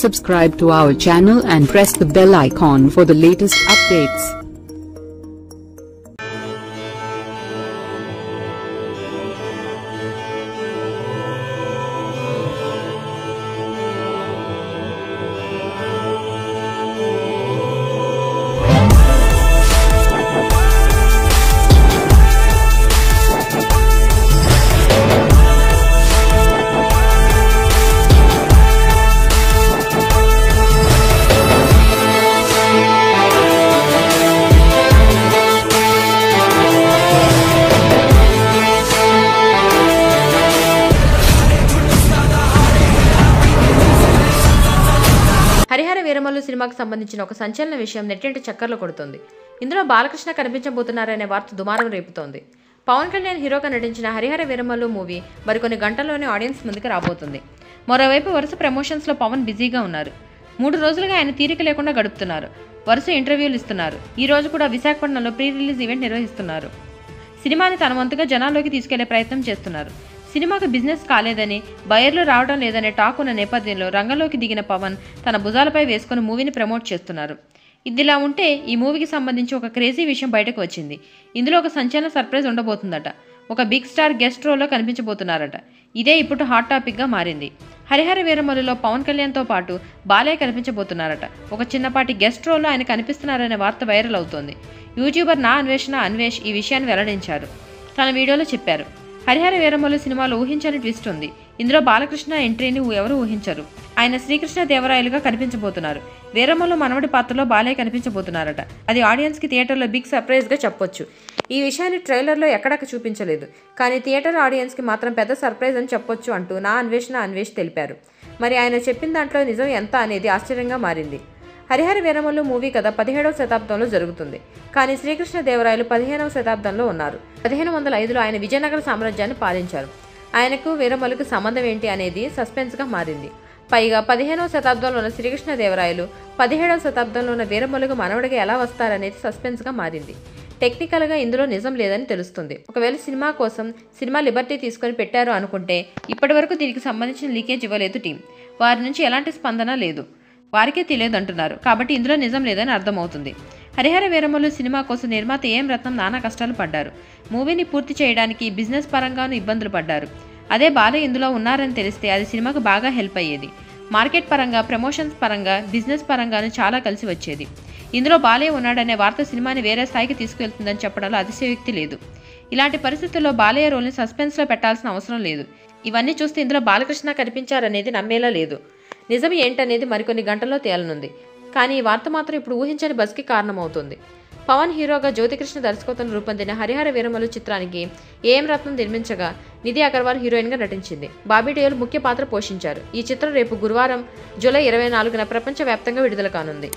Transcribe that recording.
Subscribe to our channel and press the bell icon for the latest updates. Harihara Veeramallu సినిమాకి సంబంధించిన ఒక సంచలన విషయం నెట్టింట చక్కర్లు కొడుతుంది. ఇందులో బాలకృష్ణ కనిపించబోతున్నారనే వార్త దుమారం రేపుతోంది. పవన్ కళ్యాణ్ హీరోగా నటించిన హరిహర వీరమల్లు మూవీ మరికొన్ని గంటల్లోనే ఆడియన్స్ ముందుకు రాబోతుంది. మరోవైపు వరుస ప్రమోషన్స్లో పవన్ బిజీగా ఉన్నారు. 3 రోజులుగా ఆయన తీరిక లేకుండా గడుపుతున్నారు. వరుస ఇంటర్వ్యూలు ఇస్తున్నారు. ఈ రోజు కూడా విశాఖపట్నంలో ప్రీ రిలీజ్ ఈవెంట్ నిర్వహిస్తున్నారు. సినిమాని తన వంతుగా జనాల్లోకి తీసుకెళ్లే ప్రయత్నం చేస్తున్నారు. సినిమాకు బిజినెస్ కాలేదని, బయర్లు రావడం లేదనే టాక్ ఉన్న నేపథ్యంలో రంగంలోకి దిగిన పవన్ తన భుజాలపై వేసుకుని మూవీని ప్రమోట్ చేస్తున్నారు. ఇదిలా ఉంటే ఈ మూవీకి సంబంధించి ఒక క్రేజీ విషయం బయటకు వచ్చింది. ఇందులో ఒక సంచలన సర్ప్రైజ్ ఉండబోతుందట. ఒక బిగ్ స్టార్ గెస్ట్ రోల్లో కనిపించబోతున్నారట. ఇదే ఇప్పుడు హాట్ టాపిక్గా మారింది. హరిహర వీరమల్లులో పవన్ కళ్యాణ్తో పాటు బాలయ్య కనిపించబోతున్నారట. ఒక చిన్నపాటి గెస్ట్ రోల్లో ఆయన కనిపిస్తున్నారనే వార్త వైరల్ అవుతోంది. యూట్యూబర్ నా అన్వేష్ ఈ విషయాన్ని వెల్లడించారు. తన వీడియోలో చెప్పారు. హరిహర వీరమల్లు సినిమాలో ఊహించని ట్విస్ట్ ఉంది. ఇందులో బాలకృష్ణ ఎంట్రీని ఎవరు ఊహించరు. ఆయన శ్రీకృష్ణ దేవరాయలుగా కనిపించబోతున్నారు. వీరమల్లు మనవడి పాత్రలో బాలయ్య కనిపించబోతున్నారట. అది ఆడియన్స్కి థియేటర్లో బిగ్ సర్ప్రైజ్గా చెప్పొచ్చు. ఈ విషయాన్ని ట్రైలర్లో ఎక్కడా చూపించలేదు. కానీ థియేటర్ ఆడియన్స్కి మాత్రం పెద్ద సర్ప్రైజ్ అని చెప్పొచ్చు అంటూ నా అన్వేష్ తెలిపారు. మరి ఆయన చెప్పిన దాంట్లో నిజం ఎంత అనేది ఆశ్చర్యంగా మారింది. హరిహర వీరమల్లు మూవీ కథ 17వ శతాబ్దంలో జరుగుతుంది. కానీ శ్రీకృష్ణ దేవరాయలు 15వ శతాబ్దంలో ఉన్నారు. 1505లో ఆయన విజయనగర సామ్రాజ్యాన్ని పాలించారు. ఆయనకు వీరమల్లుకు సంబంధం ఏంటి అనేది సస్పెన్స్గా మారింది. పైగా 15వ శతాబ్దంలో ఉన్న శ్రీకృష్ణ దేవరాయలు 17వ శతాబ్దంలో ఉన్న వీరమల్లుకు మనవడిగా ఎలా వస్తారనేది సస్పెన్స్గా మారింది. టెక్నికల్గా ఇందులో నిజం లేదని తెలుస్తుంది. ఒకవేళ సినిమా కోసం సినిమా లిబర్టీ తీసుకొని పెట్టారు అనుకుంటే ఇప్పటి వరకు దీనికి సంబంధించిన లీకేజ్ ఇవ్వలేదు టీం. వారి నుంచి ఎలాంటి స్పందన లేదు. వారికే తెలియదు అంటున్నారు. కాబట్టి ఇందులో నిజం లేదని అర్థమవుతుంది. హరిహర వీరమల్లు సినిమా కోసం నిర్మాత ఏం రత్నం నానా కష్టాలు పడ్డారు. మూవీని పూర్తి చేయడానికి బిజినెస్ పరంగానూ ఇబ్బందులు పడ్డారు. అదే బాలయ్య ఇందులో ఉన్నారని తెలిస్తే అది సినిమాకు బాగా హెల్ప్ అయ్యేది. మార్కెట్ పరంగా, ప్రమోషన్స్ పరంగా, బిజినెస్ పరంగానూ చాలా కలిసి వచ్చేది. ఇందులో బాలయ్య ఉన్నాడనే వార్త సినిమాని వేరే స్థాయికి తీసుకువెళ్తుందని చెప్పడంలో అతిశయోక్తి లేదు. ఇలాంటి పరిస్థితుల్లో బాలయ్య రోల్ని సస్పెన్స్లో పెట్టాల్సిన అవసరం లేదు. ఇవన్నీ చూస్తే ఇందులో బాలకృష్ణ కనిపించారనేది నమ్మేలా లేదు. నిజం ఏంటనేది మరికొన్ని గంటల్లో తేలనుంది. కానీ ఈ వార్త మాత్రం ఇప్పుడు ఊహించని బజ్కి కారణమవుతుంది. పవన్ హీరోగా జ్యోతికృష్ణ దర్శకత్వంలో రూపొందిన హరిహర వీరమల్లు చిత్రానికి ఏం రత్నం నిర్మించగా నిధి అగర్వాల్ హీరోయిన్గా నటించింది. బాబీ దేయోల్ ముఖ్య పాత్ర పోషించారు. ఈ చిత్రం రేపు గురువారం జూలై 24న ప్రపంచవ్యాప్తంగా విడుదల కానుంది.